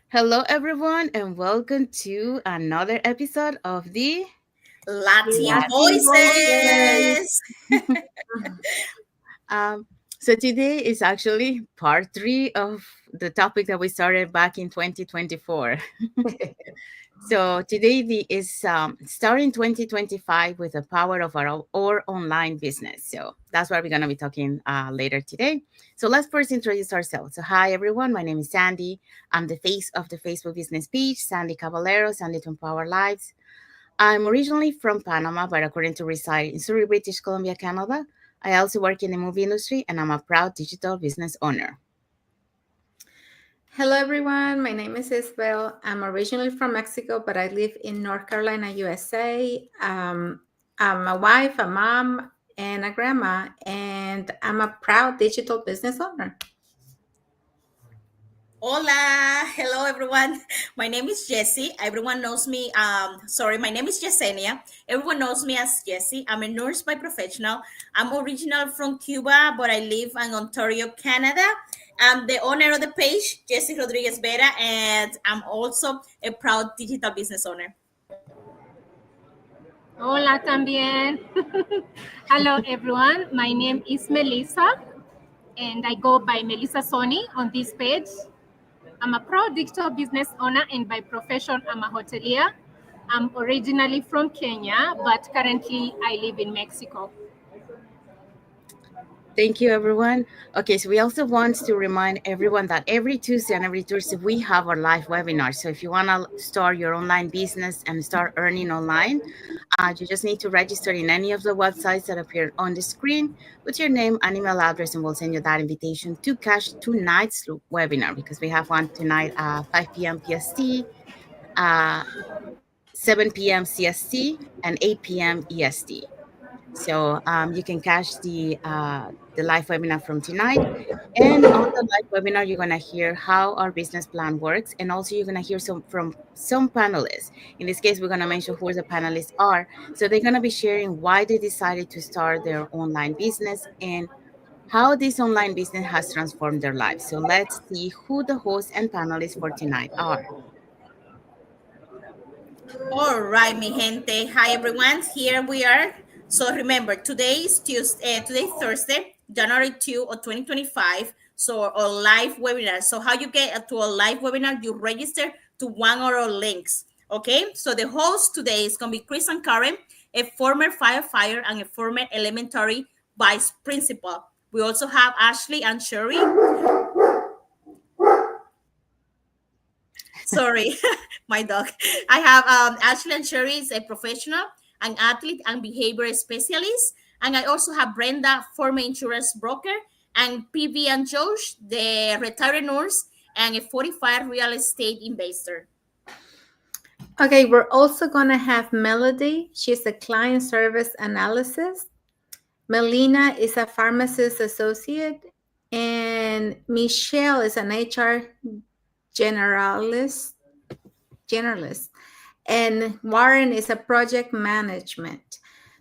Hello, everyone, and welcome to another episode of the Latin Latin voices. voices. um, so today is actually part three of the topic that we started back in 2024. So today is starting 2025 with the power of our online business. So that's what we're going to be talking later today. So let's first introduce ourselves. So hi everyone, my name is Sandy. I'm the face of the Facebook business page, Sandy Caballero, Sandy to Empower Lives. I'm originally from Panama, but according to reside in Surrey, British Columbia, Canada. I also work in the movie industry, and I'm a proud digital business owner. Hello, everyone. My name is Isabel. I'm originally from Mexico, but I live in North Carolina, USA. I'm a wife, a mom, and a grandma, and I'm a proud digital business owner. Hola, hello everyone. My name is Jessie. Everyone knows me. Sorry, my name is Yesenia. Everyone knows me as Jessie. I'm a nurse by professional. I'm original from Cuba, but I live in Ontario, Canada. I'm the owner of the page, Jessie Rodriguez Vera, and I'm also a proud digital business owner. Hola también. Hello everyone. My name is Melissa and I go by Melissa Sony on this page. I'm a proud digital business owner and by profession I'm a hotelier. I'm originally from Kenya, but currently I live in Mexico. Thank you, everyone. Okay, so we also want to remind everyone that every Tuesday and every Thursday we have our live webinar. So if you want to start your online business and start earning online, you just need to register in any of the websites that appear on the screen with your name and email address, and we'll send you that invitation to catch tonight's webinar because we have one tonight at 5 p.m. PST, uh, 7 p.m. CST, and 8 p.m. EST. So you can catch the live webinar from tonight. And on the live webinar, you're gonna hear how our business plan works, and also you're gonna hear from some panelists. In this case, we're gonna mention who the panelists are. So they're gonna be sharing why they decided to start their online business and how this online business has transformed their lives. So let's see who the hosts and panelists for tonight are. All right, mi gente. Hi, everyone. Here we are. So remember, today is Tuesday. Today Thursday, January 2 of 2025. So a live webinar. So how you get to a live webinar? You register to one of our links. Okay. So the host today is gonna be Chris and Karen, a former firefighter and a former elementary vice principal. We also have Ashley and Sherry. Sorry, my dog. I have Ashley and Sherry is a professional, an athlete, and behavior specialist. And I also have Brenda, former insurance broker, and PV and Josh, the retired nurse and a 45 real estate investor. Okay, we're also going to have Melody. She's a client service analyst. Melina is a pharmacist associate. And Michelle is an HR generalist. Generalist. And Warren is a project management.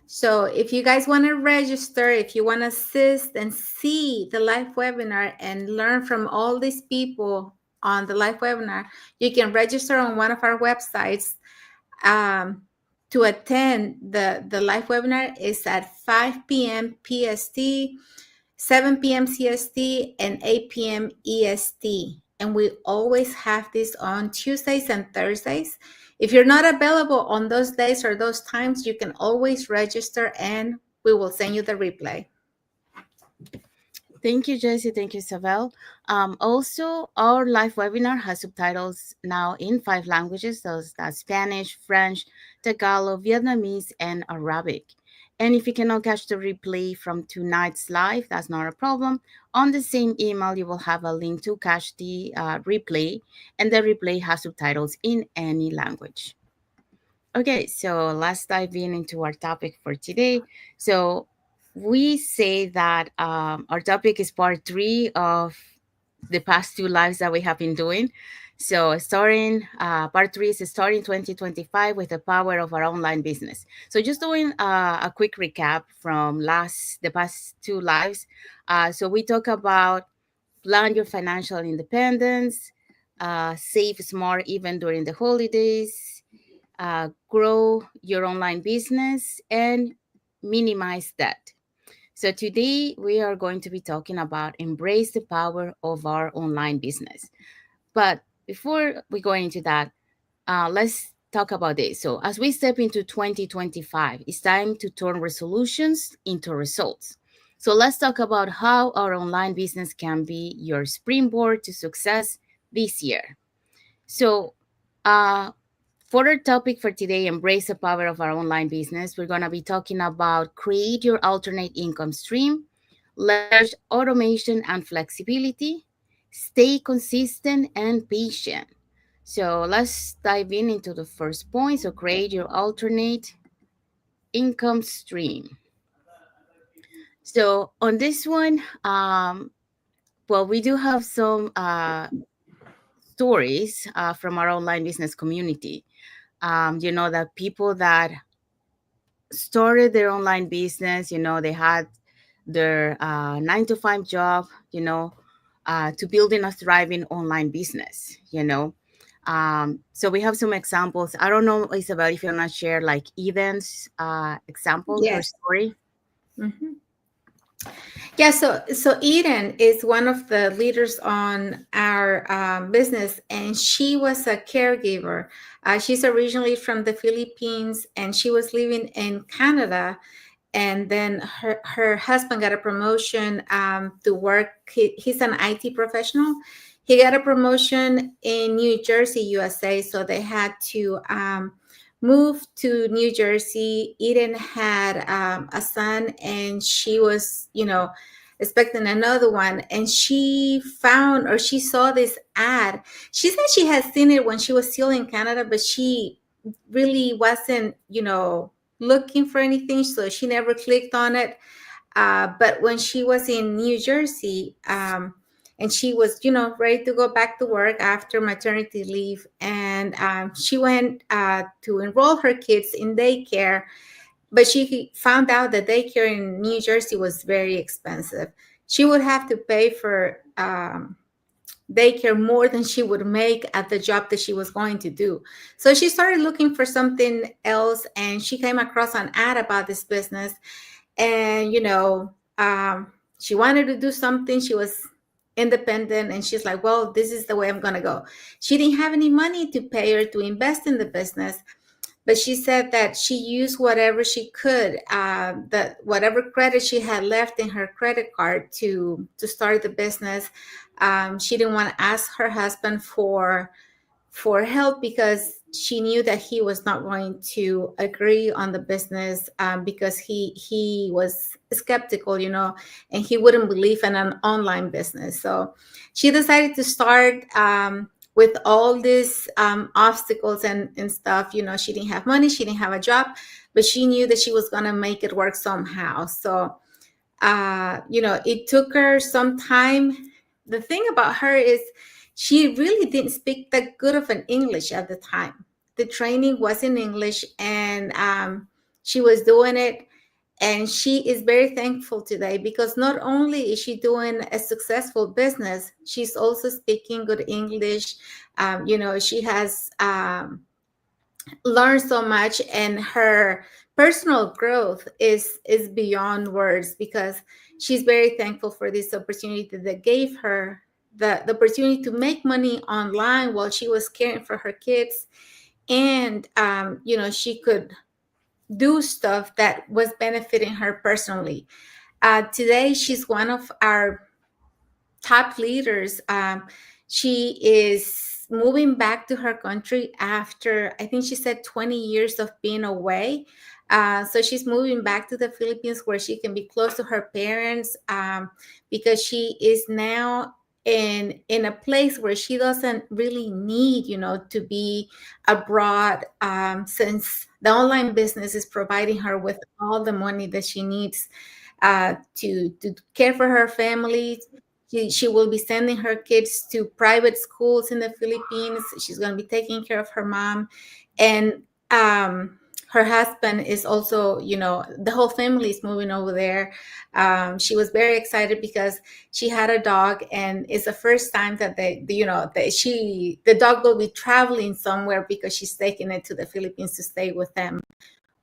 So if you guys want to register, if you want to assist and see the live webinar and learn from all these people on the live webinar, you can register on one of our websites to attend the live webinar. Is at 5 p.m. PST, 7 p.m. CST, and 8 p.m. EST. And we always have this on Tuesdays and Thursdays. If you're not available on those days or those times, you can always register and we will send you the replay. Thank you, Jessie. Thank you, Isabel. Also, our live webinar has subtitles now in 5 languages. Those that's Spanish, French, Tagalog, Vietnamese, and Arabic. And if you cannot catch the replay from tonight's live, that's not a problem. On the same email, you will have a link to catch the replay, and the replay has subtitles in any language. Okay, so let's dive into our topic for today. So we say that our topic is part three of the past two lives that we have been doing. So starting part three is starting 2025 with the power of our online business. So just doing a quick recap from the past two lives. So we talk about plan your financial independence, save smart even during the holidays, grow your online business, and minimize debt. So today we are going to be talking about embrace the power of our online business. But before we go into that, let's talk about this. So as we step into 2025, it's time to turn resolutions into results. So let's talk about how our online business can be your springboard to success this year. So, uh, for our topic for today, embrace the power of our online business, we're going to be talking about create your alternate income stream, leverage automation and flexibility, stay consistent and patient. So let's dive in into the first point. So create your alternate income stream. So on this one, well, we do have some stories from our online business community. That people that started their online business, they had their 9 to 5 job, to building a thriving online business, so we have some examples. I don't know, Isabel, if you want to share like Eden's example, her Yes. story. Mhm. Yeah, so Eden is one of the leaders on our business, and she was a caregiver. She's originally from the Philippines, and she was living in Canada. And then her husband got a promotion to work. He's an IT professional. He got a promotion in New Jersey, USA. So they had to move to New Jersey. Eden had a son, and she was, expecting another one. And she found, or she saw this ad. She said she had seen it when she was still in Canada, but she really wasn't, looking for anything, so she never clicked on it. But when she was in New Jersey, and she was, ready to go back to work after maternity leave, and she went to enroll her kids in daycare, but she found out that daycare in New Jersey was very expensive. She would have to pay for daycare more than she would make at the job that she was going to do. So she started looking for something else, and she came across an ad about this business. And she wanted to do something. She was independent, and she's like, well, this is the way I'm going to go. She didn't have any money to pay her to invest in the business, but she said that she used whatever she could, that whatever credit she had left in her credit card to start the business. She didn't want to ask her husband for help, because she knew that he was not going to agree on the business, because he was skeptical, and he wouldn't believe in an online business. So she decided to start, with all these obstacles and stuff. She didn't have money, she didn't have a job, but she knew that she was going to make it work somehow. So it took her some time. The thing about her is she really didn't speak that good of an English at the time. The training was in English, and she was doing it. And she is very thankful today, because not only is she doing a successful business, she's also speaking good English. She has learned so much, and her personal growth is beyond words, because she's very thankful for this opportunity that gave her the opportunity to make money online while she was caring for her kids. And she could do stuff that was benefiting her personally. Today she's one of our top leaders. She is moving back to her country after, I think she said, 20 years of being away. So she's moving back to the Philippines, where she can be close to her parents, because she is now in a place where she doesn't really need, to be abroad, since the online business is providing her with all the money that she needs to care for her family. She will be sending her kids to private schools in the Philippines. She's going to be taking care of her mom. And her husband is also, you know, the whole family is moving over there. She was very excited because she had a dog, and it's the first time that you know, that the dog will be traveling somewhere because she's taking it to the Philippines to stay with them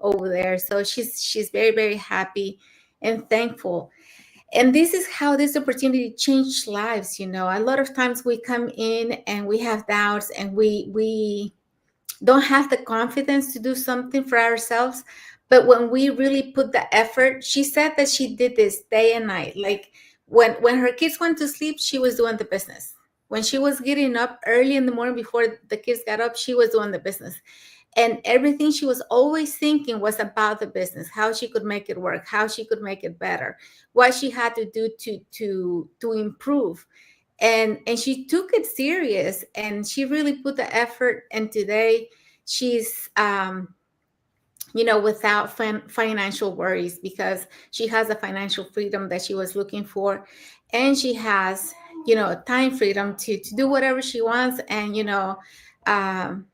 over there. So she's very, very happy and thankful. And this is how this opportunity changed lives. You know, a lot of times we come in and we have doubts, and we don't have the confidence to do something for ourselves. But when we really put the effort, she said that she did this day and night. Like when her kids went to sleep, she was doing the business. When she was getting up early in the morning before the kids got up, she was doing the business. And everything she was always thinking was about the business, how she could make it work, how she could make it better, what she had to do to improve. And she took it serious, and she really put the effort. And today she's you know, without financial worries, because she has the financial freedom that she was looking for. And she has, you know, time freedom to do whatever she wants. And, you know, um,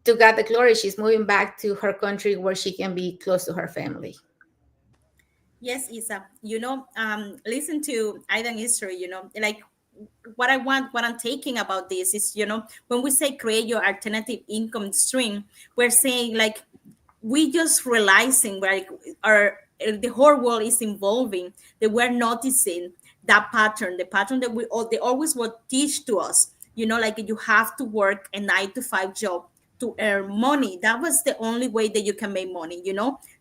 to God the glory, she's moving back to her country where she can be close to her family. Yes, Isa. Listen to Aidan history, like what I'm taking about this is, when we say create your alternative income stream, we're saying like we just realizing like our the whole world is evolving, that we're noticing that pattern, the pattern that they always will teach to us, like you have to work a 9 to 5 job to earn money. That was the only way that you can make money.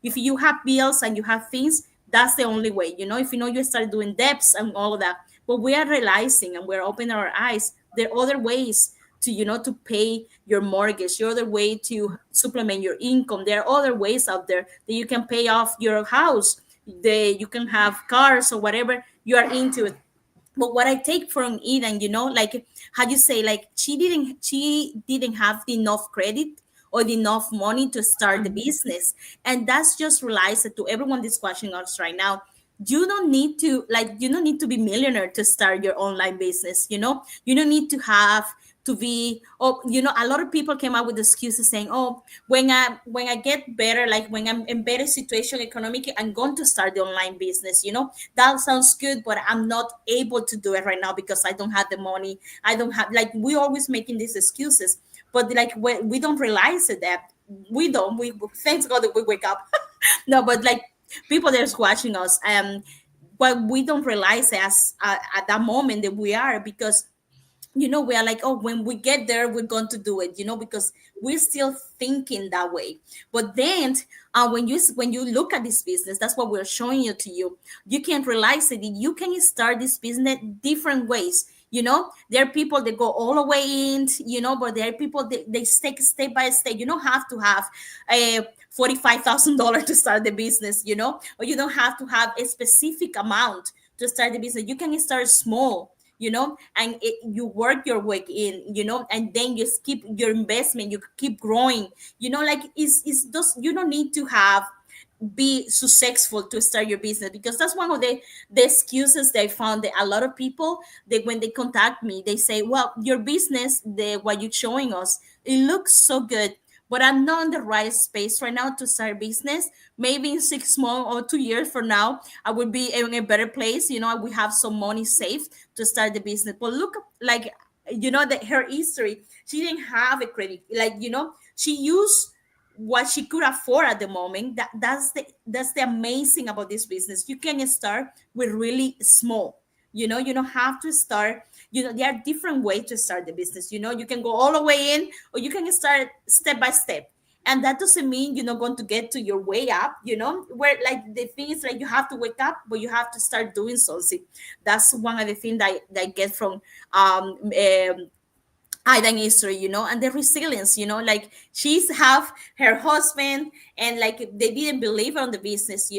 If you have bills and you have things, that's the only way. If you start doing debts and all of that. But we are realizing and we're opening our eyes, there are other ways to to pay your mortgage, your other way to supplement your income. There are other ways out there that you can pay off your house, you can have cars or whatever you are into. But what I take from Eden, like how you say, like she didn't have enough credit or enough money to start the business. And that's just realized to everyone that's watching us right now. You don't need to be millionaire to start your online business. You don't need to have to be, oh, a lot of people came up with excuses saying, oh, when I get better, like when I'm in better situation economically, I'm going to start the online business. That sounds good, but I'm not able to do it right now because I don't have the money. I don't have, like, we always making these excuses. But like we don't realize it, that we thanks God that we wake up. No, but like people that's watching us, what we don't realize at that moment that we are, because we are like, oh, when we get there we're going to do it, because we're still thinking that way. But then when you look at this business, that's what we're showing you can realize that you can start this business different ways. There are people that go all the way in, but there are people that they take step by step. You don't have to have a $45,000 to start the business, or you don't have to have a specific amount to start the business. You can start small, and you work your way in, and then you keep your investment, you keep growing, like it's those. You don't need to have be successful to start your business, because that's one of the excuses they found, that a lot of people, that when they contact me, they say, well, your business, the what you're showing us, it looks so good, but I'm not in the right space right now to start business. Maybe in 6 months or 2 years from now, I will be in a better place. We have some money saved to start the business. But look, like, that her history, she didn't have a credit. Like, she used what she could afford at the moment. That's the amazing about this business. You can start with really small. You don't have to start. There are different ways to start the business. You can go all the way in, or you can start step by step. And that doesn't mean you're not going to get to your way up. Where, like, the thing is, like, you have to wake up, but you have to start doing something. That's one of the things that I get from Aidan history, and the resilience, like she's have her husband, and like they didn't believe on the business,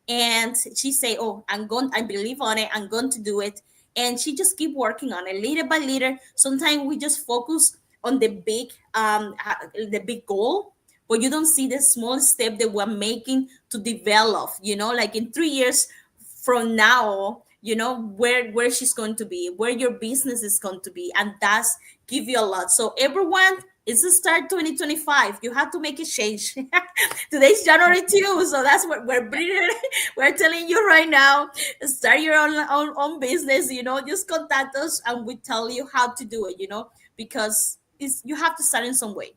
and she say, oh, I believe on it, I'm going to do it. And she just keep working on it little by little. Sometimes we just focus on the big goal, but you don't see the small step that we're making to develop, like in 3 years from now, where she's going to be, where your business is going to be, and that's give you a lot. So everyone, It's the start 2025. You have to make a change. Today's January 2, so that's what we're bringing. We're telling you right now. Start your own business. Just contact us and we tell you how to do it. Because you have to start in some way.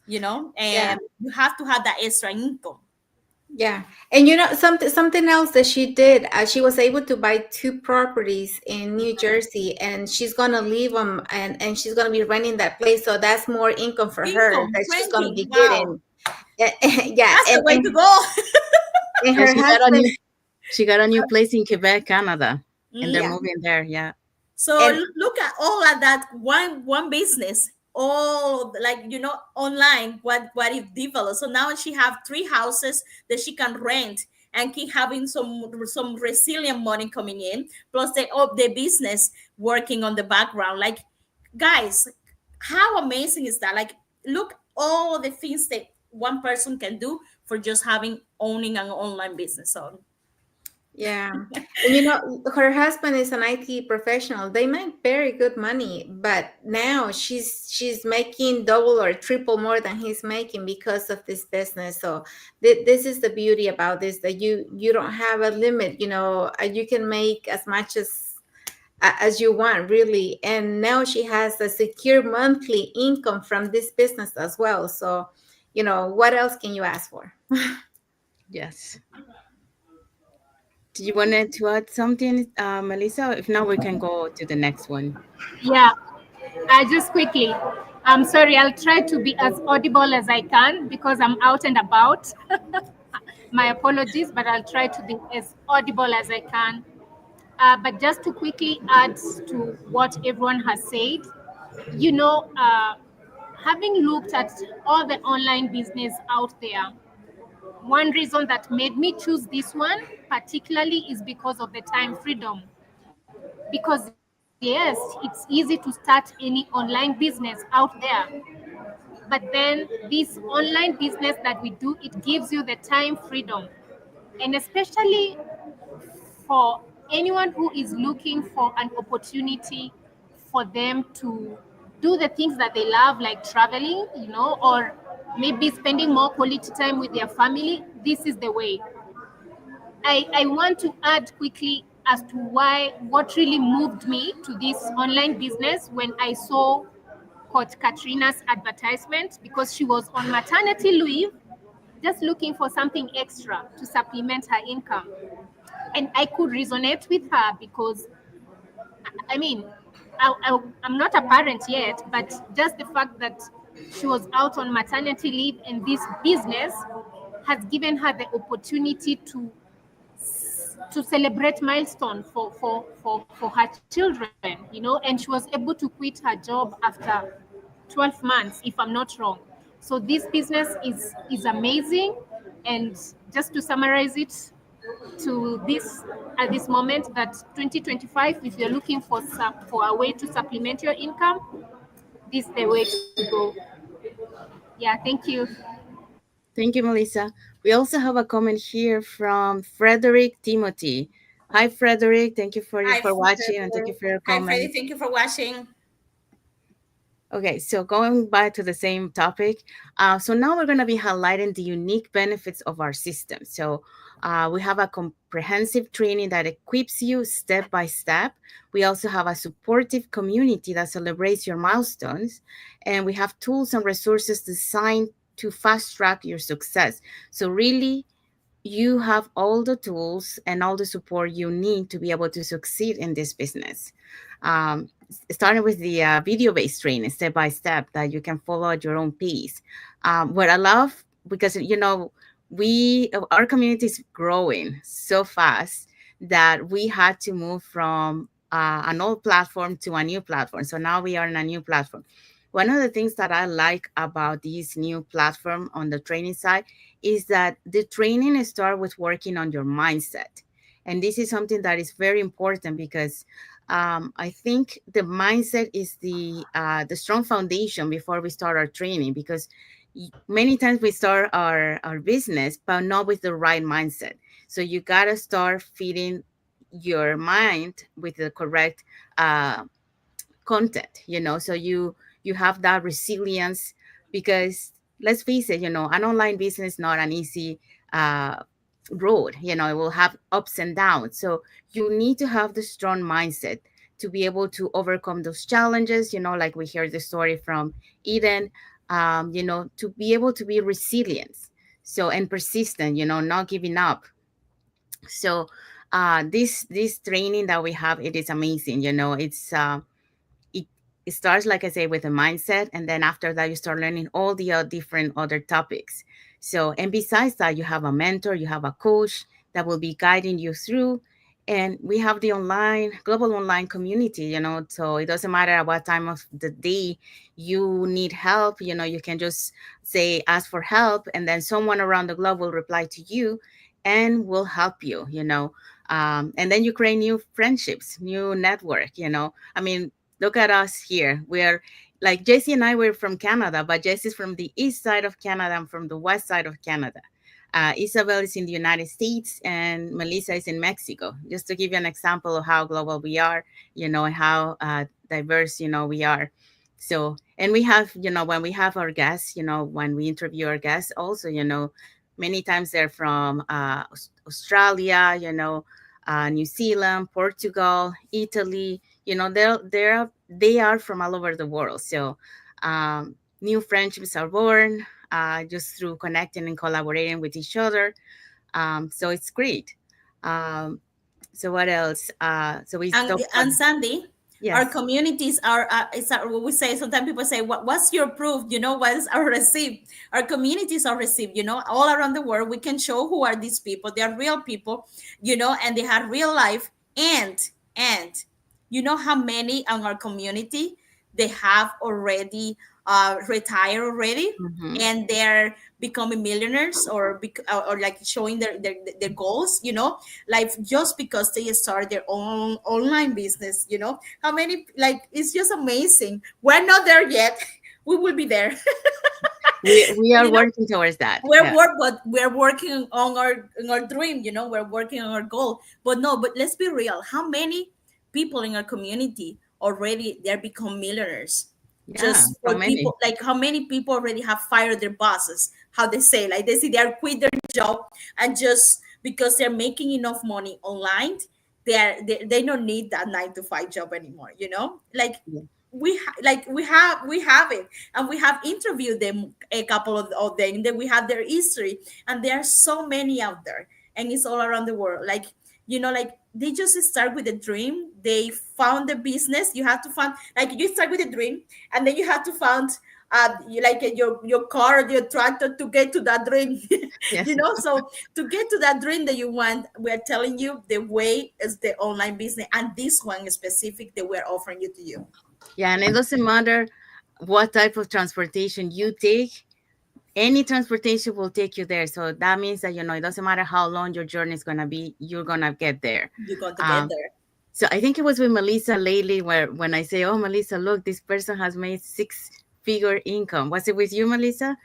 Yeah. And you have to have that extra income. Yeah. And something else that she did, she was able to buy two properties in New Jersey, and she's gonna leave them, and she's gonna be renting that place. So that's more income for her Income, that she's gonna renting. be Wow, getting. Yeah, that's the way to go. and Yeah, her husband. she got a new place in Quebec, Canada, and they're Mm. Yeah. moving there. Yeah. So And look at all of that one business, all like online. What it developed. So now she have three houses that she can rent and keep having some resilient money coming in. Plus the business working on the background. Like, guys, how amazing is that? Like, look all the things that one person can do for just having owning an online business. So yeah. And her husband is an IT professional. They make very good money, but now she's making double or triple more than he's making because of this business. So this is the beauty about this, that you don't have a limit. You can make as much as you want, really. And now she has a secure monthly income from this business as well. So, what else can you ask for? Yes. Do you wanted to add something, Melissa? If not, we can go to the next one. Yeah, just quickly. I'm sorry, I'll try to be as audible as I can because I'm out and about. My apologies, but I'll try to be as audible as I can. But just to quickly add to what everyone has said, you know, uh, having looked at all the online business out there, one reason that made me choose this one particularly is because of the time freedom. Because, yes, it's easy to start any online business out there. But then, this online business that we do, it gives you the time freedom. And especially for anyone who is looking for an opportunity for them to do the things that they love, like traveling, or maybe spending more quality time with their family, this is the way. I want to add quickly as to what really moved me to this online business when I saw Coach Katrina's advertisement, because she was on maternity leave, just looking for something extra to supplement her income. And I could resonate with her because, I mean, I'm not a parent yet, but just the fact that she was out on maternity leave and this business has given her the opportunity to celebrate milestone for her children, and she was able to quit her job after 12 months, if I'm not wrong. So this business is amazing. And just to summarize it, to this at this moment, that 2025, if you're looking for a way to supplement your income, this is the way to go. Yeah, thank you. Thank you, Melissa. We also have a comment here from Frederick Timothy. Hi, Frederick. Thank you hi, for watching and thank you for your hi, Freddie. comment. Thank you for watching. Okay, so going back to the same topic, so now we're going to be highlighting the unique benefits of our system. So we have a comprehensive training that equips you step by step. We also have a supportive community that celebrates your milestones, and we have tools and resources designed to fast track your success. So really, you have all the tools and all the support you need to be able to succeed in this business. Starting with the video-based training, step by step, that you can follow at your own pace. What I love, because our community is growing so fast that we had to move from an old platform to a new platform. So now we are in a new platform. One of the things that I like about this new platform on the training side is that the training start with working on your mindset. And this is something that is very important because I think the mindset is the strong foundation before we start our training, because many times we start our business but not with the right mindset. So you got to start feeding your mind with the correct content, so you have that resilience, because let's face it, an online business is not an easy uh, road. It will have ups and downs. So you need to have the strong mindset to be able to overcome those challenges, like we heard the story from Eden, to be able to be resilient. So, and persistent, not giving up. So this training that we have, it is amazing. It, it starts, like I say, with a mindset, and then after that you start learning all the different other topics. So, and besides that, you have a mentor, you have a coach that will be guiding you through. And we have the online global online community, so it doesn't matter at what time of the day you need help. You can just say ask for help, and then someone around the globe will reply to you and will help you. And then you create new friendships, new network. I mean, look at us here. We're like Jesse and I were from Canada, but Jesse's from the east side of Canada. I'm from the west side of Canada. Isabel is in the United States, and Melissa is in Mexico. Just to give you an example of how global we are, and how diverse, we are. So, and we have, when we have our guests, when we interview our guests, also, many times they're from Australia, New Zealand, Portugal, Italy. They are from all over the world. So new friendships are born just through connecting and collaborating with each other. So it's great. Um, so what else? So we And talked about, Sandy, our yes. communities are it's what we say. Sometimes people say, what's your proof? What is our receipt? Our communities are received, all around the world. We can show who are these people. They are real people, and they have real life. And you know how many in our community they have already retired already, Hmm. and they're becoming millionaires, or like showing their goals, like just because they start their own online business. How many, like, it's just amazing. We're not there yet. We will be there. We are you know working towards that. we're Yeah. but we're working on our dream. We're working on our goal. But no, but let's be real. How many people in our community already they're become millionaires? Yeah. Just So for many. people, like, how many people already have fired their bosses? How they say, like, they say they are quit their job, and just because they're making enough money online, they don't need that 9 to 5 job anymore. Like, Yeah. we have it, and we have interviewed them, a couple of them, that we have their history, and there are so many out there, and it's all around the world. Like, like, they just start with a dream. They found the business. You have to find, like, you start with a dream, and then you have to find your car or your tractor to get to that dream. Yes. So to get to that dream that you want, we're telling you the way is the online business, and this one is specific that we're offering you to you. Yeah. And it doesn't matter what type of transportation you take, any transportation will take you there. So that means that, it doesn't matter how long your journey is going to be, you're going to get there. You're going to get Um, there. so I think it was with Melissa lately where when I say, oh, Melissa, look, this person has made six-figure income. Was it with you, Melissa?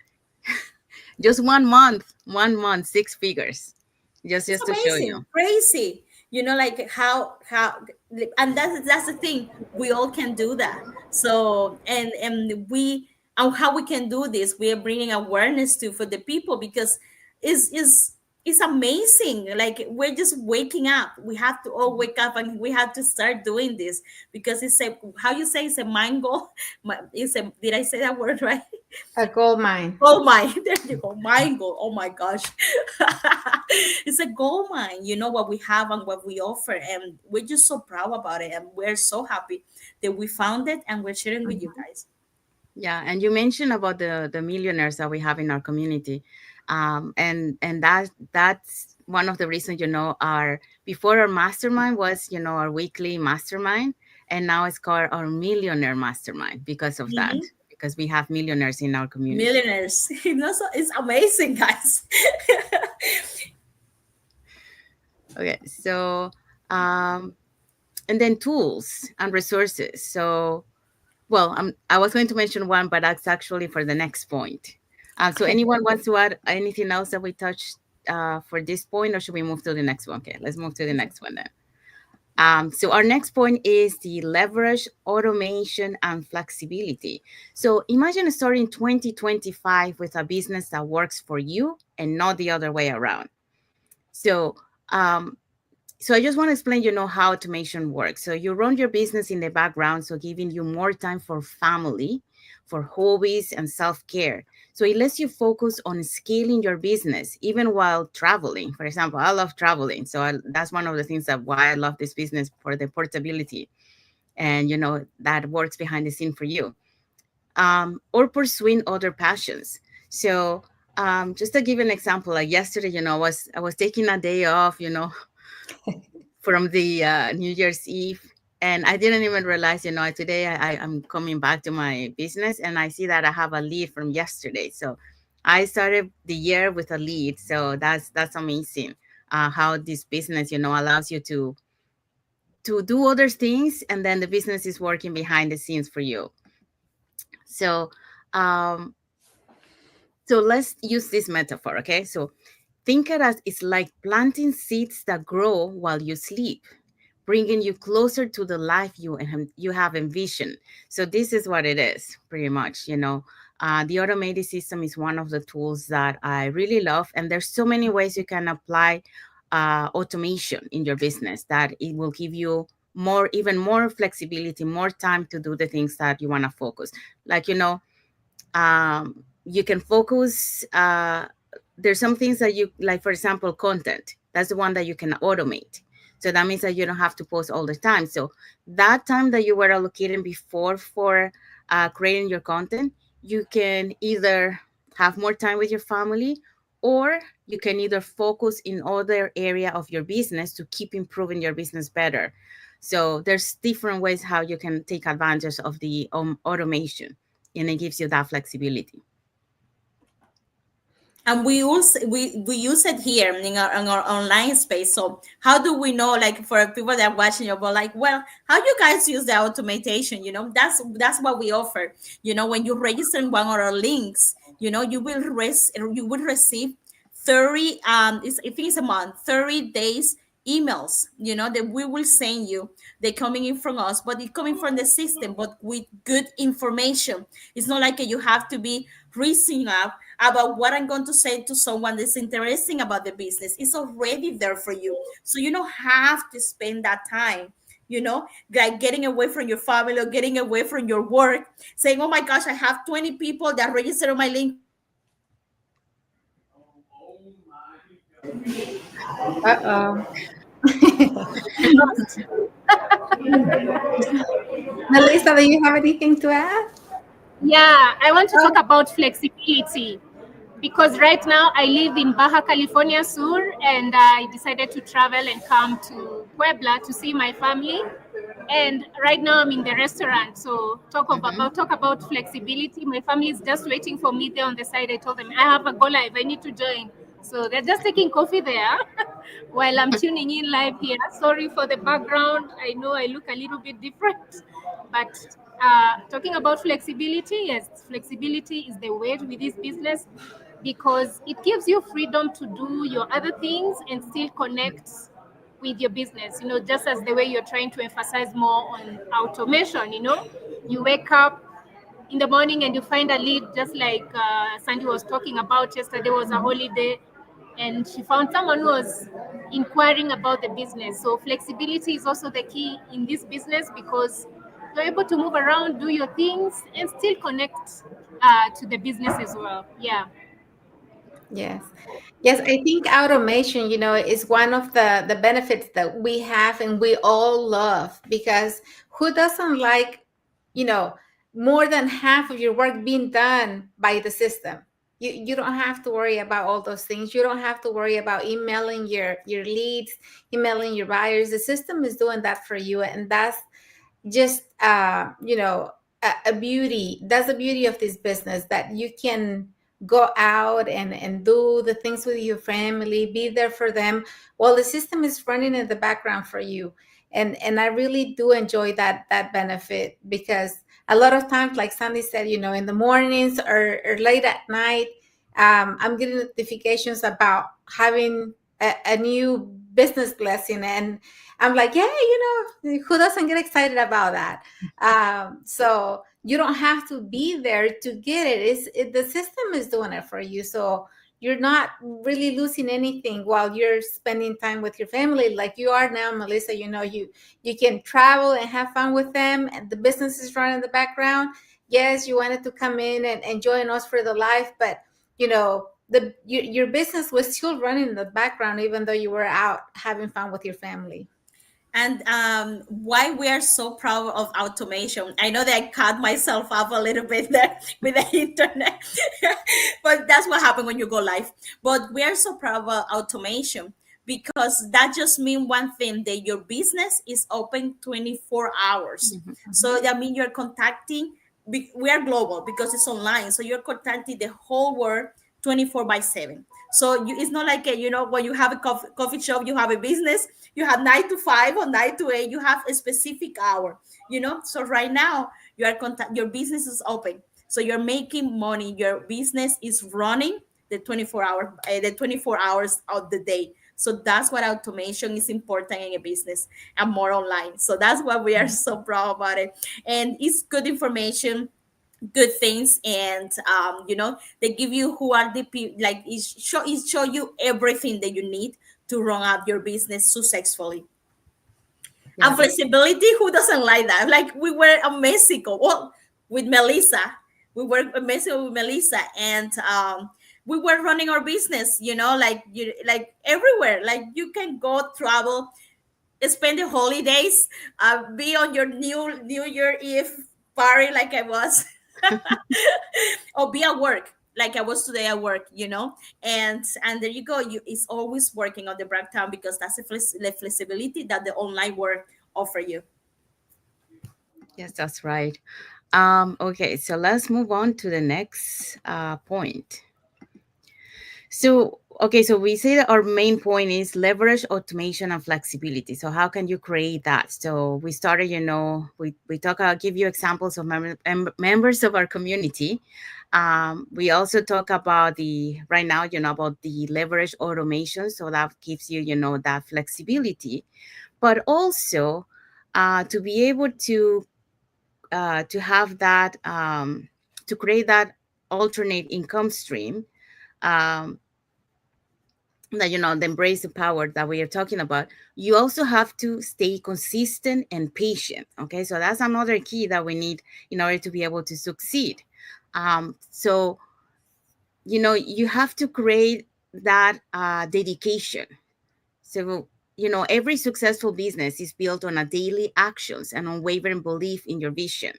Just 1 month, 1 month, six figures. It's Just to show you. amazing, crazy. Like how, and that's the thing. We all can do that. So, and how we can do this, we are bringing awareness to for the people, because it's amazing. Like, we're just waking up. We have to all wake up, and we have to start doing this, because it's a, how you say, it's a mind goal. It's a, did I say that word right? A gold mine. Gold mine. There you go. Mine gold. Oh my gosh. It's a gold mine. You know what we have and what we offer. And we're just so proud about it. And we're so happy that we found it, and we're sharing with you Mhm. guys. Yeah, and you mentioned about the millionaires that we have in our community, and that's one of the reasons, our before our mastermind was, our weekly mastermind, and now it's called our millionaire mastermind because of that, Mhm. because we have millionaires in our community. Millionaires. So it's amazing, guys. Okay, so um, and then tools and resources. So, well, I was going to mention one, but that's actually for the next point. So anyone wants to add anything else that we touched for this point, or should we move to the next one? Okay, let's move to the next one then. So our next point is the leverage, automation, and flexibility. So imagine starting 2025 with a business that works for you and not the other way around. So um, so I just want to explain, how automation works. So you run your business in the background, so giving you more time for family, for hobbies and self-care. So it lets you focus on scaling your business even while traveling. For example, I love traveling. So that's one of the things that why I love this business, for the portability, and that works behind the scene for you. Or pursuing other passions. So just to give an example, like yesterday, I was taking a day off, from the New Year's Eve. And I didn't even realize, today I'm coming back to my business and I see that I have a lead from yesterday. So I started the year with a lead. So that's amazing. How this business, allows you to do other things, and then the business is working behind the scenes for you. So um, so let's use this metaphor, okay? So think it as it's like planting seeds that grow while you sleep, bringing you closer to the life you have envisioned. So this is what it is, pretty much. The automated system is one of the tools that I really love, and there's so many ways you can apply automation in your business that it will give you even more flexibility, more time to do the things that you want to focus. Like, you can focus. There's some things that you like, for example, content. That's the one that you can automate. So that means that you don't have to post all the time. So that time that you were allocating before for creating your content, you can either have more time with your family, or you can either focus in other area of your business to keep improving your business better. So there's different ways how you can take advantage of the automation, and it gives you that flexibility. And we use it here in our online space. So how do we know, like, for people that are watching, you're like, well, how you guys use the automation? That's what we offer. When you register in one of our links, you will receive 30 I think it's a month, 30 days emails, that we will send you. They're coming in from us, but it's coming from the system, but with good information. It's not like you have to be reaching up about what I'm going to say to someone that's interesting about the business. It's already there for you. So you don't have to spend that time, like getting away from your family or getting away from your work, saying, oh my gosh, I have 20 people that registered on my link. Uh-oh. Melissa, do you have anything to add? Yeah, I want to talk about flexibility because right now I live in Baja California Sur, and I decided to travel and come to Puebla to see my family. And right now I'm in the restaurant. So Hmm. talk about flexibility. My family is just waiting for me there on the side. I told them I have a go live. I need to join. So they're just taking coffee there while I'm tuning in live here. Sorry for the background. I know I look a little bit different, but talking about flexibility, yes, flexibility is the way with this business because it gives you freedom to do your other things and still connect with your business. Just as the way you're trying to emphasize more on automation. You wake up in the morning and you find a lead, just like Sandy was talking about. Yesterday was a holiday, and she found someone who was inquiring about the business. So flexibility is also the key in this business because you're able to move around, do your things, and still connect to the business as well. Yeah. Yes. Yes, I think automation, is one of the benefits that we have and we all love, because who doesn't like, you know, more than half of your work being done by the system? You don't have to worry about all those things. You don't have to worry about emailing your leads, emailing your buyers. The system is doing that for you, and that's just a beauty. That's the beauty of this business, that you can go out and do the things with your family, be there for them while the system is running in the background for you. And I really do enjoy that benefit, because a lot of times, like Sandy said, in the mornings or late at night, I'm getting notifications about having a new business blessing. And I'm like, yeah, who doesn't get excited about that? So you don't have to be there to get it. The system is doing it for you. So you're not really losing anything while you're spending time with your family like you are now, Melissa. You can travel and have fun with them, and the business is running in the background. Yes, you wanted to come in and join us for the live, but your business was still running in the background even though you were out having fun with your family. And why we are so proud of automation. I know that I cut myself up a little bit there with the internet, but that's what happened when you go live. But we are so proud of automation because that just means one thing, that your business is open 24 hours. Mhm. So that means you're contacting, we are global because it's online. So you're contacting the whole world 24 by 7. So it's not like when you have a coffee shop, you have a business, you have 9 to 5 or 9 to 8, you have a specific hour. So right now your business is open, so you're making money, your business is running the 24 hours of the day. So that's what automation is important in a business, and more online. So that's why we are so proud about it, and it's good information, good things. And they give you who are the people, like it show you everything that you need to run up your business successfully. Yeah, And that's flexibility, who doesn't like that? Like we were in Mexico, well, with Melissa, we were in Mexico with Melissa, and we were running our business, like everywhere. Like you can go travel, spend the holidays, be on your New Year Eve party like I was, or be at work like I was today at work, and there you go. It's always working on the breakdown because that's the flexibility that the online work offer you. yes, that's right. Okay, so let's move on to the next point. So, okay, so we say that our main point is leverage, automation, and flexibility. So, how can you create that? So, we started, we talk, I'll give you examples of members of our community. We also talk about right now, about the leverage automation. So, that gives you, that flexibility, but also to be able to have that, to create that alternate income stream. Um, that the embrace the power that we are talking about, you also have to stay consistent and patient. Okay, so that's another key that we need in order to be able to succeed. So you have to create that dedication. So every successful business is built on a daily actions and unwavering belief in your vision.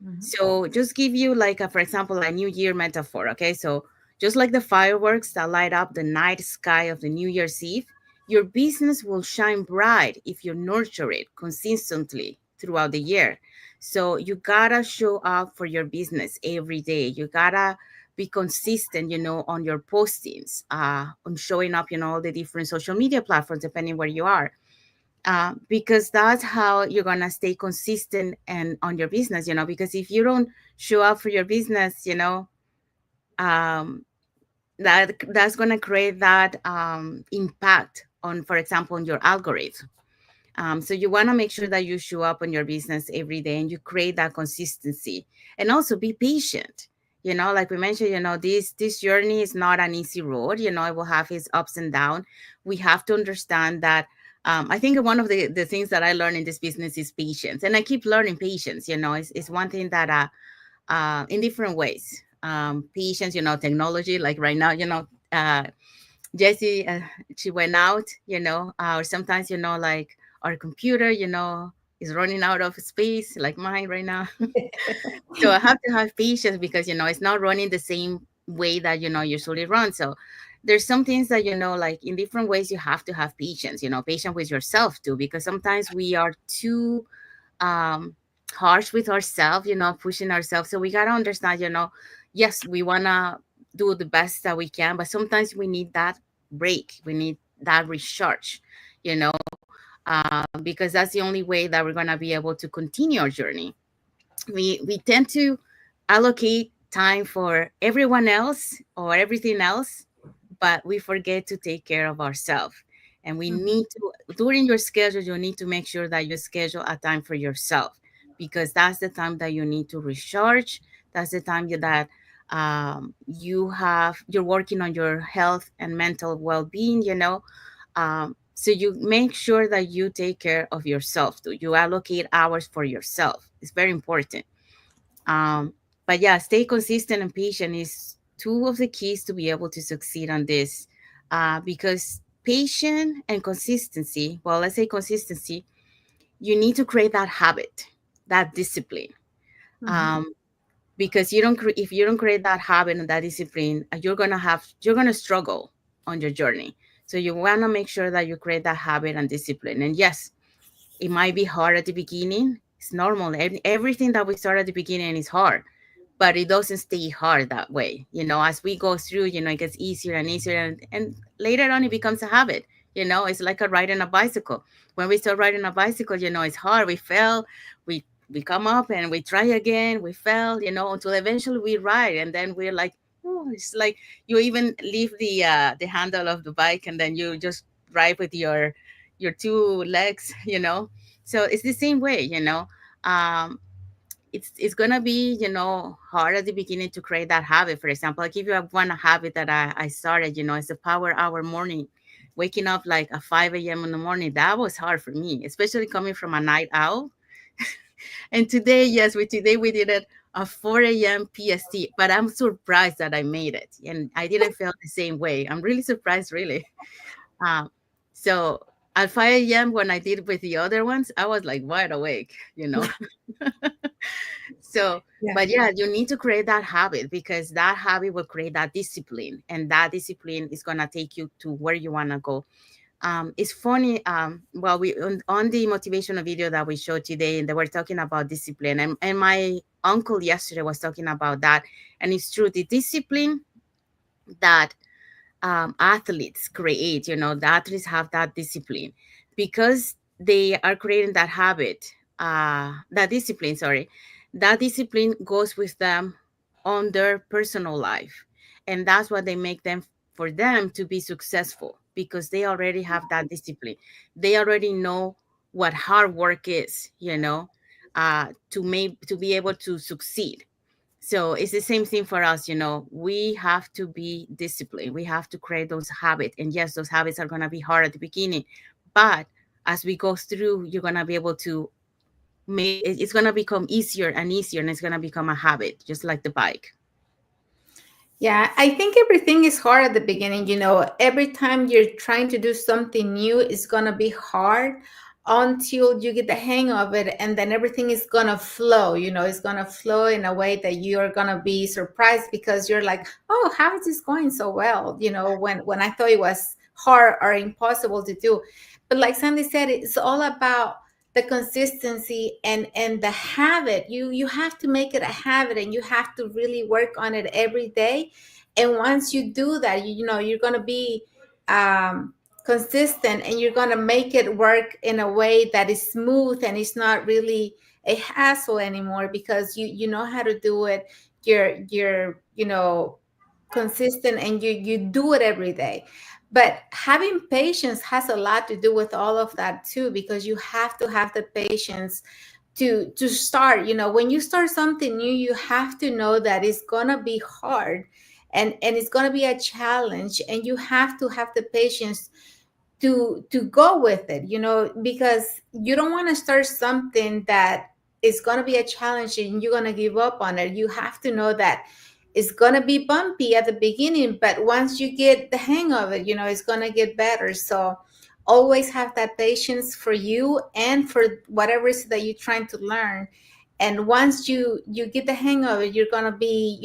Mhm. So just give you like for example, a New Year metaphor. Okay, so just like the fireworks that light up the night sky of the New Year's Eve, your business will shine bright if you nurture it consistently throughout the year. So you gotta show up for your business every day. You gotta be consistent, on your postings, on showing up, all the different social media platforms, depending where you are, because that's how you're gonna stay consistent and on your business. Because if you don't show up for your business, um, that's gonna create that impact on, for example, on your algorithm. So you want to make sure that you show up on your business every day and you create that consistency, and also be patient. Like we mentioned, this journey is not an easy road. It will have its ups and downs. We have to understand that. I think one of the things that I learned in this business is patience, and I keep learning patience. It's one thing that in different ways. Patience, technology. Like right now, Jessie, she went out, or sometimes, like our computer, is running out of space, like mine right now. So I have to have patience because, it's not running the same way that, usually runs. So there's some things that, like in different ways, you have to have patience, patient with yourself too, because sometimes we are too um, harsh with ourselves, pushing ourselves. So we got to understand, yes, we want to do the best that we can, but sometimes we need that break. We need that recharge, because that's the only way that we're going to be able to continue our journey. We tend to allocate time for everyone else or everything else, but we forget to take care of ourselves. And we Mhm. need to, during your schedule, you need to make sure that you schedule a time for yourself, because that's the time that you need to recharge. That's the time that you're working on your health and mental well-being, so you make sure that you take care of yourself too. You allocate hours for yourself. It's very important. um, but yeah, stay consistent and patient is two of the keys to be able to succeed on this. Because patience and consistency, well, let's say consistency, you need to create that habit, that discipline. Mhm. Um, because if you don't create that habit and that discipline, you're gonna struggle on your journey. So you wanna make sure that you create that habit and discipline. And yes, it might be hard at the beginning. It's normal. Everything that we start at the beginning is hard, but it doesn't stay hard that way. As we go through, it gets easier and easier, and later on it becomes a habit. It's like a riding a bicycle. When we start riding a bicycle, it's hard. We fail, we come up and we try again, we fail, until eventually we ride, and then we're like, oh, it's like you even leave the handle of the bike, and then you just ride with your two legs. So it's the same way. um it's gonna be hard at the beginning to create that habit. For example, I give you one habit that I started. It's a power hour morning, waking up like at 5 a.m. in the morning. That was hard for me, especially coming from a night owl. And today, yes, today we did it at 4 a.m. PST, but I'm surprised that I made it, and I didn't feel the same way. I'm really surprised, really. um so at 5 a.m. when I did with the other ones, I was like wide awake. So, Yeah. but yeah, you need to create that habit, because that habit will create that discipline, and that discipline is going to take you to where you want to go. It's funny. Well, we on the motivational video that we showed today, and they were talking about discipline, and my uncle yesterday was talking about that. And it's true, the discipline that athletes create. The athletes have that discipline because they are creating that habit, that discipline, sorry. That discipline goes with them on their personal life. And that's what they make them, for them to be successful, because they already have that discipline. They already know what hard work is, to be able to succeed. So it's the same thing for us. We have to be disciplined. We have to create those habits. And yes, those habits are going to be hard at the beginning, but as we go through, you're going to be able to it's going to become easier and easier, and it's going to become a habit, just like the bike. Yeah, I think everything is hard at the beginning. Every time you're trying to do something new, it's going to be hard until you get the hang of it. And then everything is going to flow. It's going to flow in a way that you're going to be surprised, because you're like, oh, how is this going so well? When I thought it was hard or impossible to do. But like Sandy said, it's all about the consistency and the habit. You have to make it a habit, and you have to really work on it every day. And once you do that, you're going to be consistent, and you're going to make it work in a way that is smooth, and it's not really a hassle anymore, because you know how to do it. You're consistent, and you do it every day. But having patience has a lot to do with all of that too, because you have to have the patience to start. When you start something new, you have to know that it's gonna be hard, and it's gonna be a challenge, and you have to have the patience to go with it, because you don't want to start something that is going to be a challenge and you're going to give up on it. You have to know that it's going to be bumpy at the beginning, but once you get the hang of it, it's going to get better. So always have that patience for you and for whatever it is that you're trying to learn. And once you get the hang of it, you're going to be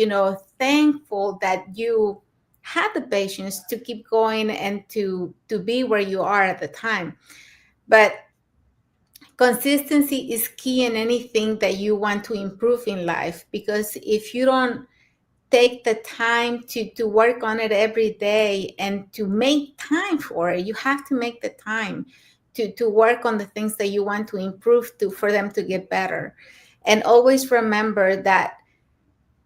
thankful that you had the patience to keep going and to be where you are at the time. But consistency is key in anything that you want to improve in life, because if you don't take the time to work on it every day and to make time for it, you have to make the time to work on the things that you want to improve to for them to get better. And always remember that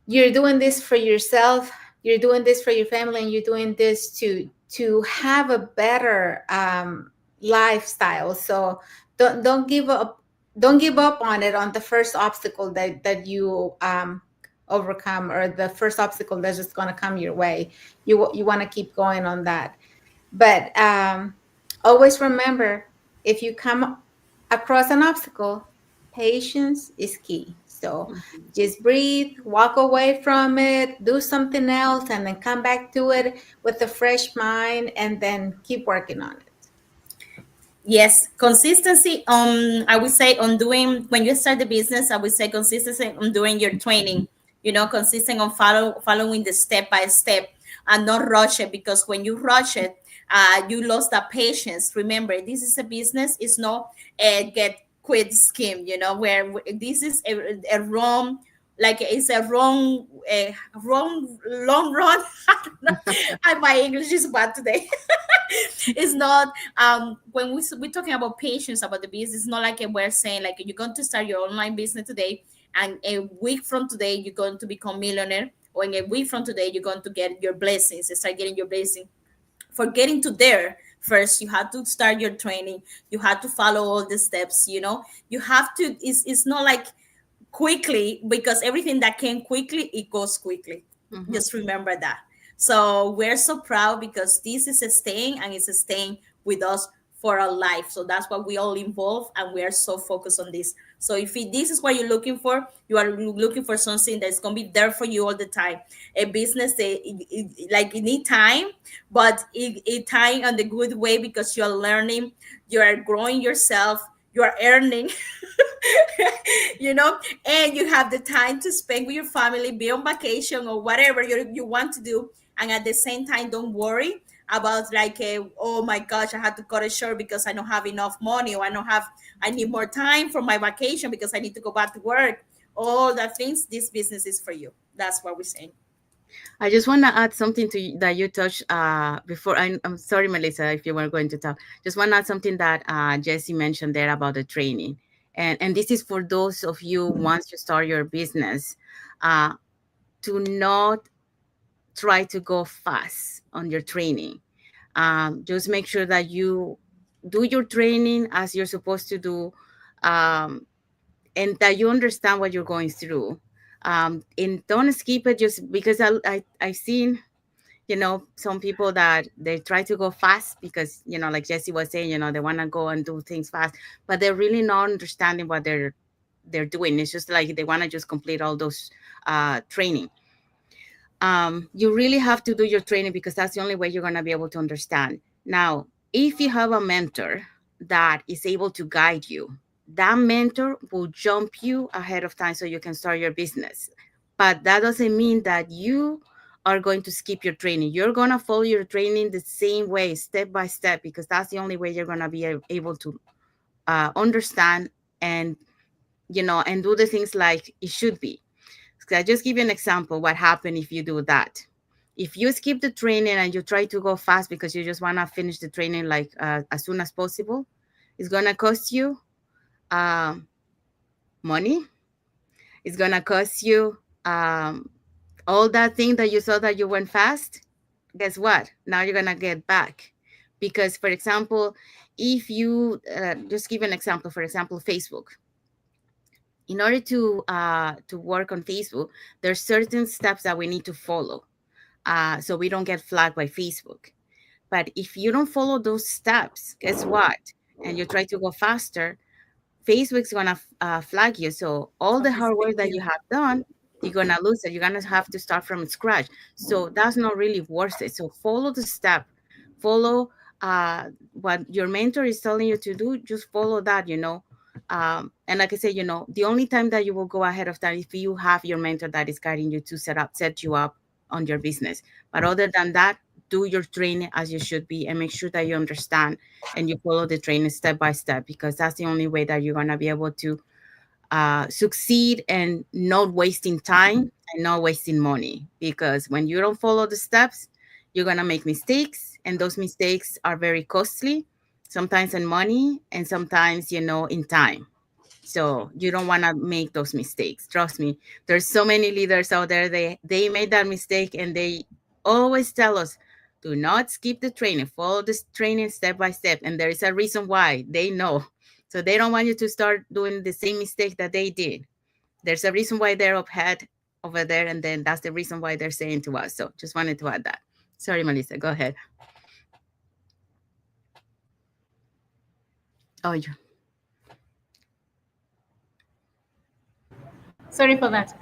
you're doing this for yourself, you're doing this for your family, and you're doing this to have a better lifestyle. So don't give up. Don't give up on it on the first obstacle that you overcome, or the first obstacle that's just going to come your way. You want to keep going on that. But always remember, if you come across an obstacle, patience is key. So Mhm. just breathe, walk away from it, do something else, and then come back to it with a fresh mind, and then keep working on it. Yes, consistency. I would say on doing when you start the business. I would say consistency on doing your training. You know, consistent on following the step by step and not rush it, because when you rush it, you lost that patience. Remember, this is a business. It's not a get quit scheme. You know, where this is a wrong. Like it's a wrong long run. I don't know. My English is bad today. It's not when we're talking about patience about the business. It's not like we're saying like you're going to start your online business today and a week from today you're going to become millionaire, or in a week from today you're going to get your blessings, start getting your blessing. For getting to there, first you have to start your training, you have to follow all the steps, you know. You have to, it's not like quickly, because everything that came quickly, it goes quickly. Mhm. Just remember that. So we're so proud because this is a staying, and it's a staying with us for our life. So that's why we all involved, and we are so focused on this. So if this is what you're looking for, you are looking for something that's going to be there for you all the time. A business that like you need time, but it time on the good way, because you're learning, you are growing yourself, you are earning. You know, and you have the time to spend with your family, be on vacation or whatever you want to do. And at the same time, don't worry about like, oh my gosh, I had to cut it short because I don't have enough money, or I need more time for my vacation because I need to go back to work. All the things, this business is for you. That's what we're saying. I just want to add something that you touched before. I'm sorry, Melissa, if you were going to talk. Just want to add something that Jesse mentioned there about the training, and this is for those of you once you start your business, uh, to not try to go fast on your training. Just make sure that you do your training as you're supposed to do, um, and that you understand what you're going through. And don't skip it just because I've seen, some people that they try to go fast because, like Jesse was saying, they want to go and do things fast, but they're really not understanding what they're doing. It's just like they want to just complete all those training. You really have to do your training because that's the only way you're going to be able to understand. Now, if you have a mentor that is able to guide you, that mentor will jump you ahead of time so you can start your business. But that doesn't mean that you are going to skip your training. You're going to follow your training the same way, step by step, because that's the only way you're going to be able to understand and, and do the things like it should be. So I just give you an example what happened if you do that. If you skip the training and you try to go fast because you just want to finish the training like as soon as possible, it's going to cost you um, money. It's going to cost you all that thing that you thought that you went fast. Guess what? Now you're going to get back. Because, for example, if you just give an example, for example, Facebook. In order to work on Facebook, there's certain steps that we need to follow, so we don't get flagged by Facebook. But if you don't follow those steps, guess what? And you try to go faster, Facebook's gonna flag you. So all the hard work that you have done, you're gonna lose it. You're gonna have to start from scratch. So that's not really worth it. So follow the step, follow what your mentor is telling you to do. Just follow that. And like I said, the only time that you will go ahead of that if you have your mentor that is guiding you to set you up on your business. But other than that, do your training as you should be and make sure that you understand and you follow the training step by step, because that's the only way that you're going to be able to succeed and not wasting time and not wasting money. Because when you don't follow the steps, you're going to make mistakes, and those mistakes are very costly, sometimes in money and sometimes, in time. So you don't want to make those mistakes. Trust me, there's so many leaders out there, they made that mistake, and they always tell us, Do not skip the training. Follow this training step by step. And there is a reason why. They know. So they don't want you to start doing the same mistake that they did. There's a reason why they're up ahead over there. And then that's the reason why they're saying to us. So just wanted to add that. Sorry, Melissa. Go ahead. Oh, you. Sorry for that.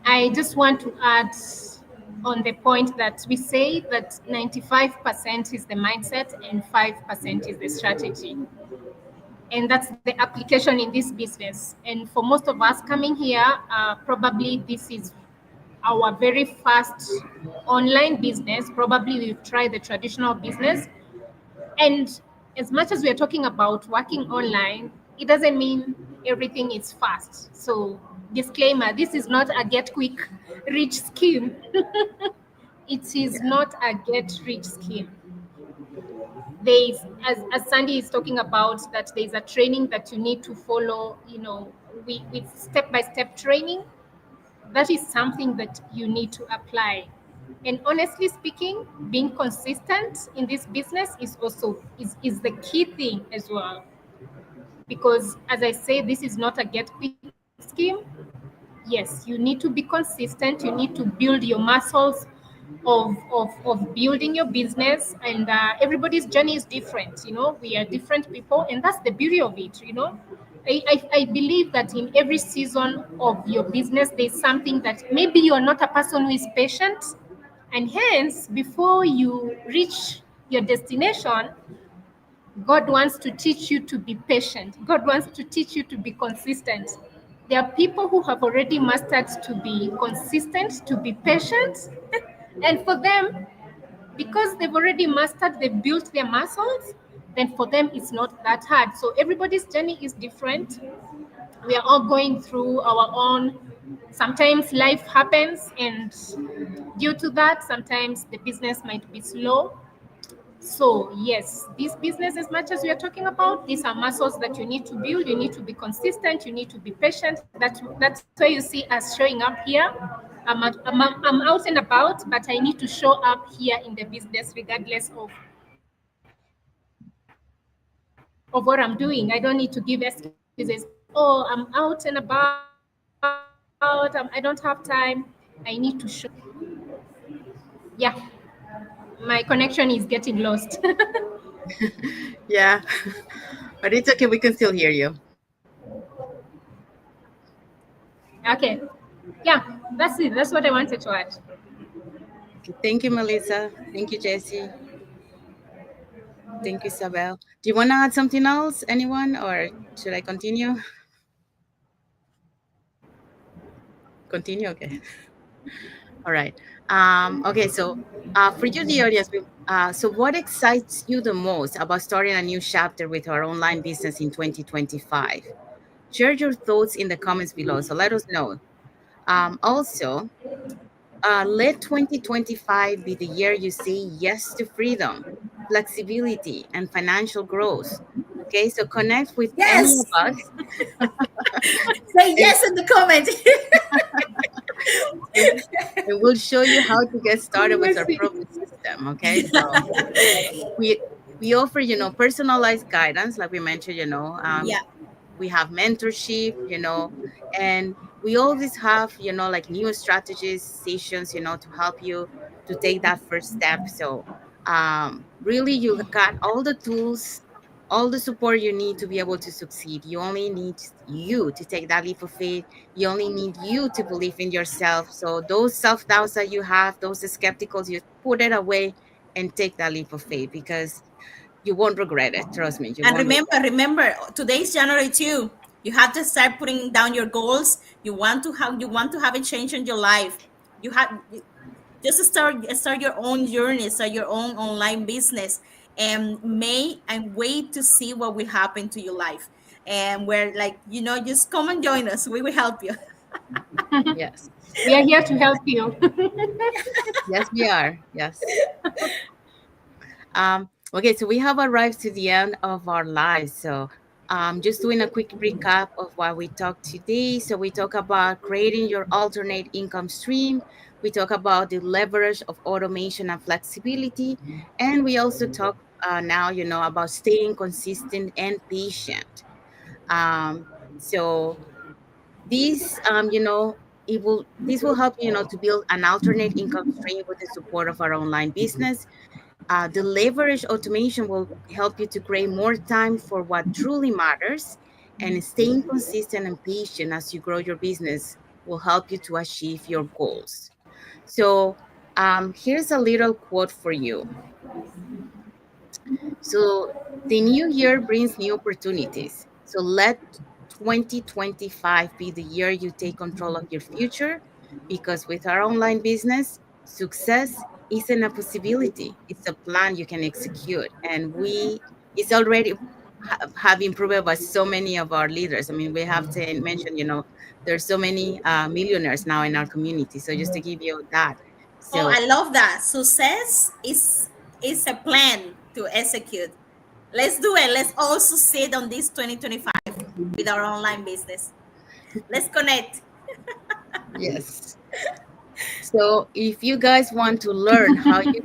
I just want to add on the point that we say that 95% is the mindset and 5% is the strategy. And that's the application in this business. And for most of us coming here, probably this is our very first online business. Probably we've tried the traditional business. And as much as we're talking about working online, it doesn't mean everything is fast. So, disclaimer, this is not a get quick rich scheme. It is Yeah. not a get rich scheme. There's, as Sandy is talking about, that there's a training that you need to follow, with step by step training. That is something that you need to apply. And honestly speaking, being consistent in this business is also is the key thing as well. Because as I say, this is not a get quick scheme. Yes, you need to be consistent, you need to build your muscles of building your business. And everybody's journey is different. We are different people, and that's the beauty of it. I believe that in every season of your business, there's something that maybe you're not a person who is patient, and hence, before you reach your destination, God wants to teach you to be patient. God wants to teach you to be consistent. There are people who have already mastered to be consistent, to be patient. And for them, because they've already mastered, they've built their muscles, then for them it's not that hard. So everybody's journey is different. We are all going through our own. Sometimes life happens, and due to that, sometimes the business might be slow. So yes, this business, as much as we are talking about, these are muscles that you need to build. You need to be consistent. You need to be patient. That's why you see us showing up here. I'm out and about, but I need to show up here in the business regardless of what I'm doing. I don't need to give excuses. Oh, I'm out and about. I don't have time. I need to show up. Yeah, my connection is getting lost. Yeah. But it's okay. We can still hear you. Okay. Yeah, that's it. That's what I wanted to add. Okay. Thank you, Melissa. Thank you, Jesse. Thank you, Isabel. Do you want to add something else, anyone, or should I continue? Continue. Okay. All right. Okay. So, for you, the audience, so what excites you the most about starting a new chapter with our online business in 2025? Share your thoughts in the comments below. So let us know. Also, let 2025 be the year you say yes to freedom, flexibility, and financial growth. Okay, so connect with any of Yes. us, Say and, yes in the comment. and and we'll show you how to get started with our Mercy. profit system. Okay, so we we offer, personalized guidance, like we mentioned. Yeah. We have mentorship, and we always have, like new strategies, sessions, to help you to take that first step. So really, you got all the tools, all the support you need to be able to succeed. You only need you to take that leap of faith. You only need you to believe in yourself. So those self-doubts that you have, those skepticals, you put it away and take that leap of faith, because you won't regret it. Trust me, you And won't regret remember, today's January 2. You have to start putting down your goals. You want to have a change in your life. You have just start your own journey, start your own online business, and wait to see what will happen to your life. And we're like, just come and join us. We will help you. it. Yes. We are here to help you. Yes, we are. Yes. Okay, so we have arrived to the end of our lives. So, just doing a quick recap of what we talked today. So, we talk about creating your alternate income stream. We talk about the leverage of automation and flexibility. And we also talk now, about staying consistent and patient. Um, so these, this will help you, to build an alternate income stream with the support of our online business. The leverage automation will help you to create more time for what truly matters, and staying consistent and patient as you grow your business will help you to achieve your goals. So, here's a little quote for you. So the new year brings new opportunities. So let 2025 be the year you take control of your future, because with our online business, success isn't a possibility. It's a plan you can execute. And it's already have improved by so many of our leaders. I mean, we have to mention, there's so many millionaires now in our community. So just to give you that. Oh, So I love that. Success is a plan to execute. Let's do it. Let's all succeed on this 2025 with our online business. Let's connect. yes. So if you guys want to learn how you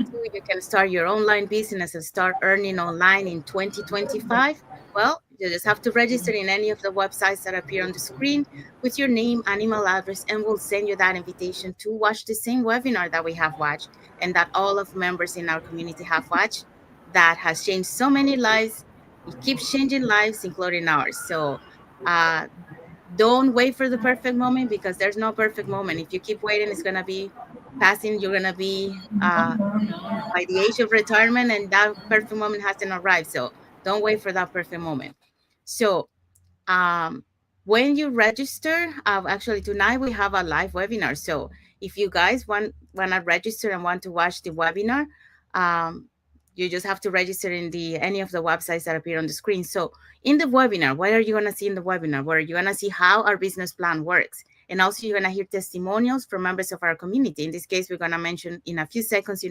can start your online business and start earning online in 2025, well, you just have to register in any of the websites that appear on the screen with your name and email address, and we'll send you that invitation to watch the same webinar that we have watched and that all of members in our community have watched, that has changed so many lives. It keeps changing lives, including ours. So uh, don't wait for the perfect moment, because there's no perfect moment. If you keep waiting, it's going to be passing. You're going to be by the age of retirement, and that perfect moment hasn't arrived. So don't wait for that perfect moment. So um, when you register, actually tonight we have a live webinar. So if you guys want to register and want to watch the webinar, um, you just have to register in the any of the websites that appear on the screen. So in the webinar, what are you going to see in the webinar? Where you're going to see how our business plan works. And also you're going to hear testimonials from members of our community. In this case, we're going to mention in a few seconds,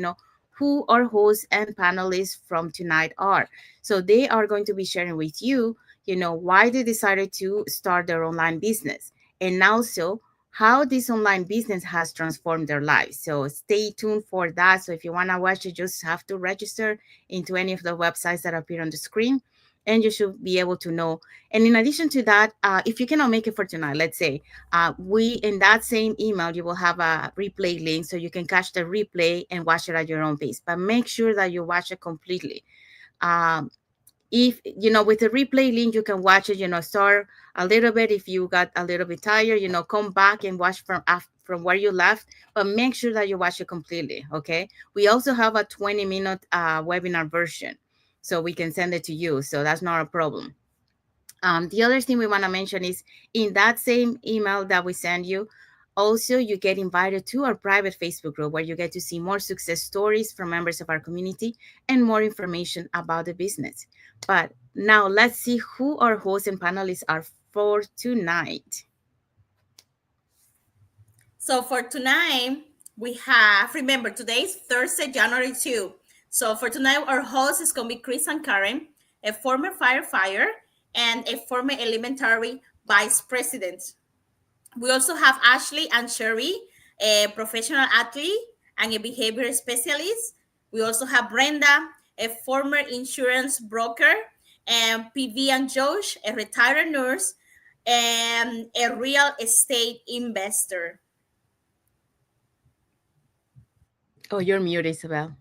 who our hosts and panelists from tonight are. So they are going to be sharing with you, why they decided to start their online business, and also how this online business has transformed their lives. So stay tuned for that. So if you want to watch, you just have to register into any of the websites that appear on the screen, and you should be able to know. And in addition to that, if you cannot make it for tonight, let's say, we in that same email, you will have a replay link, so you can catch the replay and watch it at your own pace. But make sure that you watch it completely. Um, if with the replay link, you can watch it, start a little bit. If you got a little bit tired, come back and watch from where you left, but make sure that you watch it completely. Okay, we also have a 20-minute webinar version, so we can send it to you, so that's not a problem. The other thing we want to mention is, in that same email that we send you, also you get invited to our private Facebook group, where you get to see more success stories from members of our community and more information about the business. But now let's see who our hosts and panelists are for tonight. So for tonight, we have, remember, today's Thursday, January 2. So for tonight, our host is going to be Chris and Karen, a former firefighter and a former elementary vice president. We also have Ashley and Sherry, a professional athlete and a behavior specialist. We also have Brenda, a former insurance broker, and PV and Josh, a retired nurse and a real estate investor. Oh, you're mute, Isabel.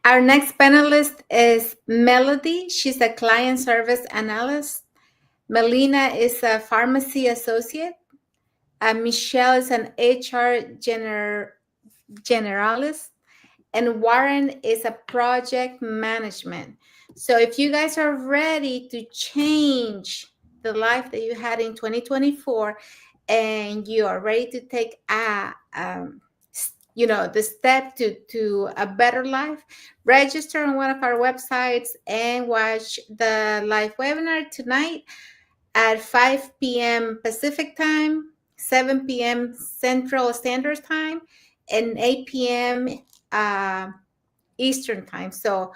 Our next panelist is Melody. She's a client service analyst. Melina is a pharmacy associate. Michelle is an HR generalist. And Warren is a project management. So if you guys are ready to change the life that you had in 2024, and you are ready to take the step to a better life, register on one of our websites and watch the live webinar tonight at 5 p.m. Pacific time, 7 p.m. Central Standard Time, and 8 p.m. Eastern Time. So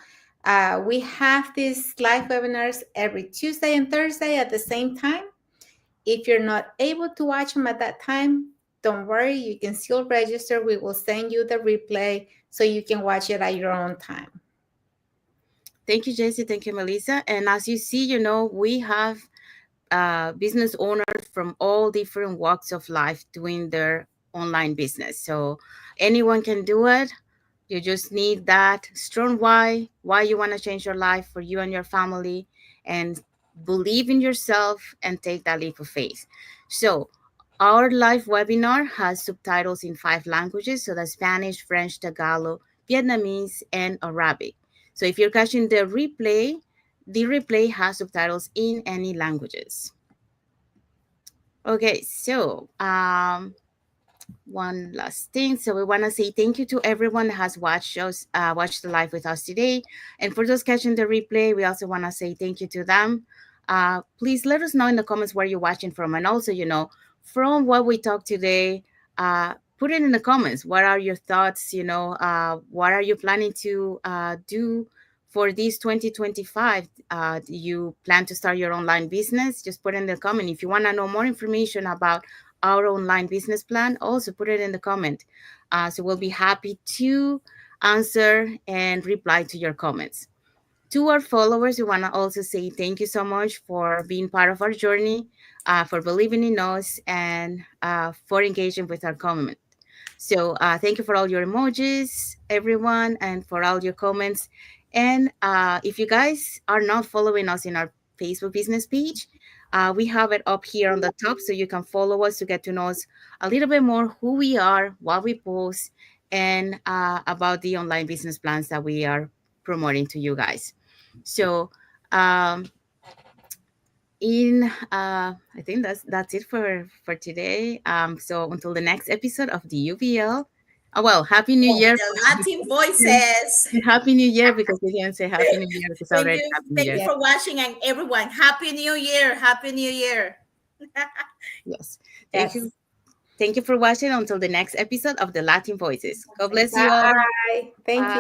we have these live webinars every Tuesday and Thursday at the same time. If you're not able to watch them at that time, don't worry, you can still register. We will send you the replay so you can watch it at your own time. Thank you, Jesse. Thank you, Melissa. And as you see, we have business owners from all different walks of life doing their online business. So anyone can do it. You just need that strong why you want to change your life for you and your family, and believe in yourself and take that leap of faith. So our live webinar has subtitles in 5 languages, so that's Spanish, French, Tagalog, Vietnamese, and Arabic. So if you're catching the replay has subtitles in any languages. Okay, so one last thing. So we want to say thank you to everyone that has watched the live with us today. And for those catching the replay, we also want to say thank you to them. Please let us know in the comments where you're watching from. And also, from what we talked today, put it in the comments. What are your thoughts? What are you planning to do for this 2025? Do you plan to start your online business? Just put in the comment. If you want to know more information about our online business plan, also put it in the comment. So we'll be happy to answer and reply to your comments. To our followers, we want to also say thank you so much for being part of our journey, for believing in us, and for engaging with our comment. So thank you for all your emojis, everyone, and for all your comments. And if you guys are not following us in our Facebook business page, we have it up here on the top so you can follow us to get to know us a little bit more, who we are, what we post, and about the online business plans that we are promoting to you guys. So, I think that's it for today. So until the next episode of the UVL. Well, Happy New Year. The Latin Voices. Happy New Year, because we didn't say Happy New Year. It's Thank already you. Happy New Thank you Year. Yes. for watching, and everyone, Happy New Year. Happy New Year. Yes. Thank Yes. you. Thank you for watching until the next episode of the Latin Voices. God bless you all. Bye. Thank Bye. you.